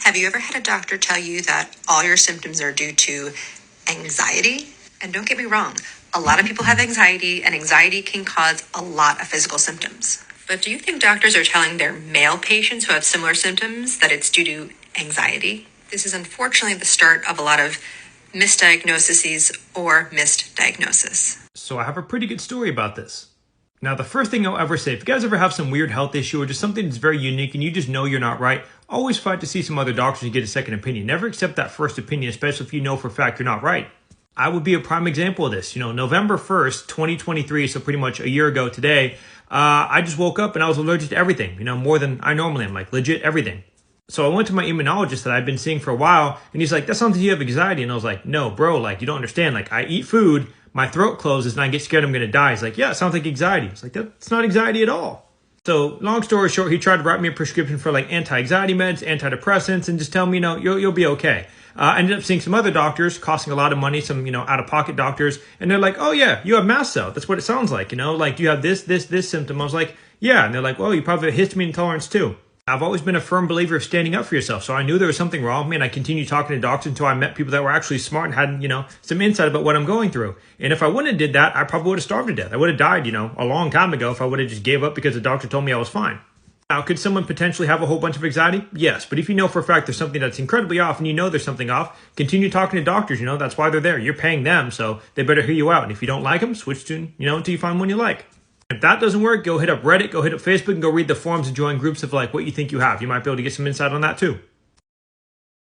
Have you ever had a doctor tell you that all your symptoms are due to anxiety? And don't get me wrong, a lot of people have anxiety, and anxiety can cause a lot of physical symptoms. But do you think doctors are telling their male patients who have similar symptoms that it's due to anxiety? This is unfortunately the start of a lot of misdiagnoses or missed diagnosis. So I have a pretty good story about this. Now, the first thing I'll ever say, if you guys ever have some weird health issue or just something that's very unique and you just know you're not right, always fight to see some other doctors and get a second opinion. Never accept that first opinion, especially if you know for a fact you're not right. I would be a prime example of this. November 1st, 2023, so pretty much a year ago today, I just woke up and I was allergic to everything, more than I normally am, like legit everything. So I went to my immunologist that I've been seeing for a while, and he's like, that sounds like you have anxiety. And I was like, no, bro, you don't understand. I eat food, my throat closes, and I get scared I'm going to die. He's like, yeah, it sounds like anxiety. It's like, that's not anxiety at all. So long story short, he tried to write me a prescription for anti-anxiety meds, antidepressants, and just tell me, you'll be okay. I ended up seeing some other doctors costing a lot of money, some, out-of-pocket doctors. And they're like, oh, yeah, you have Mastcell. That's what it sounds like, do you have this symptom? I was like, yeah. And they're like, well, you probably have histamine intolerance too. I've always been a firm believer of standing up for yourself. So I knew there was something wrong with me, and I continued talking to doctors until I met people that were actually smart and had, some insight about what I'm going through. And if I wouldn't have did that, I probably would have starved to death. I would have died, a long time ago if I would have just gave up because the doctor told me I was fine. Now, could someone potentially have a whole bunch of anxiety? Yes. But if you know for a fact there's something that's incredibly off and you know there's something off, continue talking to doctors. That's why they're there. You're paying them, so they better hear you out. And if you don't like them, switch to, until you find one you like. If that doesn't work, go hit up Reddit, go hit up Facebook, and go read the forums and join groups of what you think you have. You might be able to get some insight on that too.